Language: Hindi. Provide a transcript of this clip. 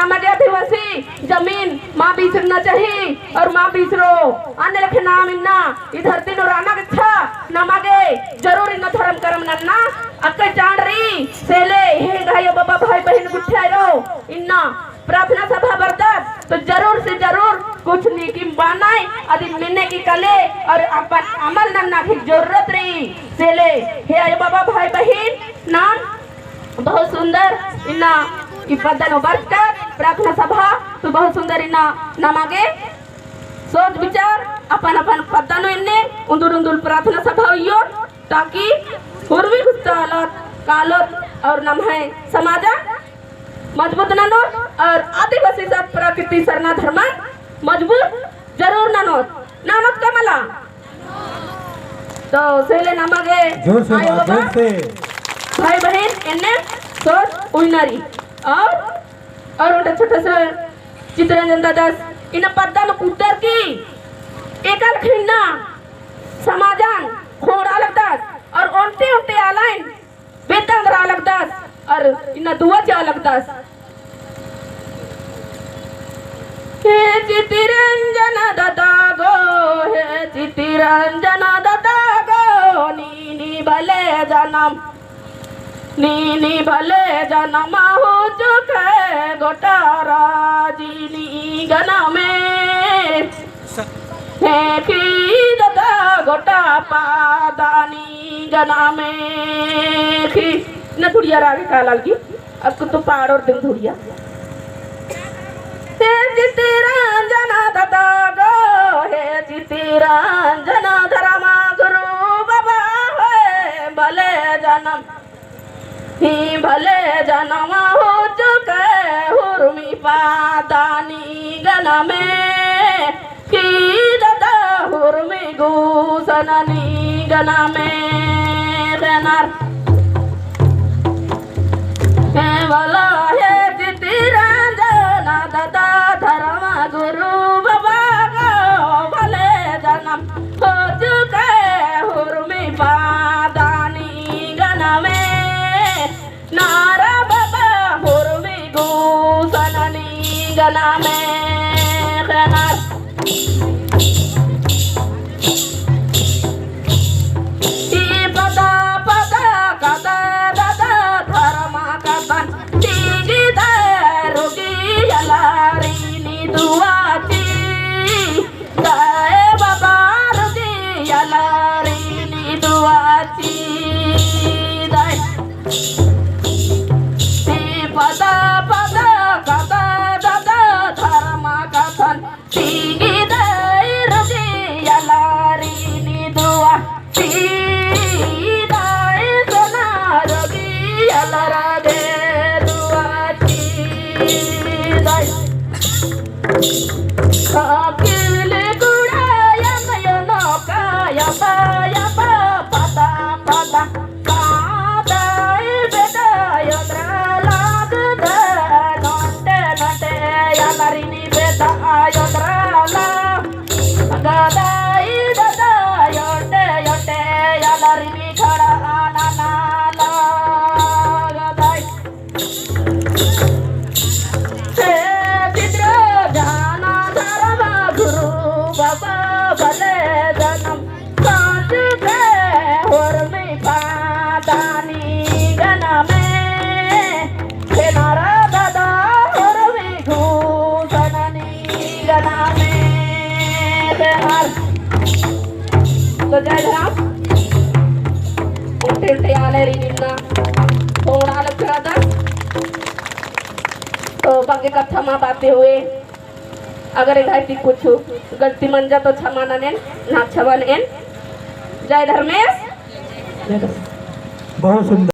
नमगे आदिवासी जमीन माँ बीसरना चाहिए और माँ बीसरो अन्य लखे नाम इन्ना इधर तीनों राना अच्छा नमगे जरूर इन्ना धर्म कर्म नन्ना अक्के चांड रही सेले हे गायो बाबा भाई बहन गुट्ठे आयो इन्ना प्रार्थना सभा बरदत तो जरूर से जरूर कुछ नीकी बनाए अति मिलने की कले और अपन अमल नन्ना की जरूरत रही सेले हे आयो बाबा भाई बहन नाम बहुत सुंदर इन्ना की पदन बरकर प्रार्थना सभा तो बहुत सुंदर इन्ना नमागे सोच विचार अपन अपन पदन इन्ने उंदुर उंदुर प्रार्थना सभा हुई ताकि पूर्वी गुस्तालत कालत और नम है समाजा मजबूत ननो और आदिवासी सब प्रकृति सरना धर्म मजबूत जरूर ननो नानत कमला तो सेले नमागे जोर से भाई बहन इन्ने सोच उइनारी और उनका छोटा सा चित्ररंजन दादास इन पद्दन कुटर की एकल खिन्ना समाजान खोड़ अलग दास और उनते उनते आलाइन बेतंग अलग दास और इन दुआ चे अलग दास हे चित्ररंजन दादा गो हे चित्ररंजन दादा गो नी भले जन्म नी भले जन्म हो चुके गोटा राजीनी गना में है की दादा गोटा पादानी गना में की न थोड़िया रागे कालाल की अब तो पाड़ और दिन थोड़िया हे चित्ररंजन दादा गो हे चित्ररंजन धर्मा गुरु बाबा है भले जन्म ही भले जन्म हो चुके हुर्मी पादानी गना में की दादा हुर्मी गुसननी गना में देनार हे भला है चित्ररंजन दादा धर्म गुरु बाबा को भले जन्म हो चुके हुर्मी पादानी गना में नारा बाबा हुर्मी गुसननी गना में खनार ई पदा पदा कदा दादा धर्मा कदन तीगी रोगी यलारी नी दुआची गाए बाबा रोगी यलारी नी दुआची दाई पदा पदा कदा दादा धर्मा कथन तीगी रोगी यलारी नी दुआ दाई सोना रोगी यलारा दे दुआची दाई काकिले गुड़ा यमयो नौका यपा यपा पदा पदा कादाई बेदा योद्रा लाग दे नोटे नोटे यलारिनी बेदा योद्रा ला गदाई दादा योटे योटे यलारिनी खड़ा नाना ला गदाई हे चित्र जाना धर्म गुरु बाबा भले जन्म सांच के हुर्मी पादानी गना में हे नारा दादा हुर्मी घूसननी गना में बेहार तो जय राम उल्टे उल्टे आले री निन्ना थोड़ा लग रहा था तो बाकी कथा माँ बातें हुए अगर इधर कुछ गलती मन जा तो क्षमा न ना क्षमा जय धर्मेश बहुत सुंदर।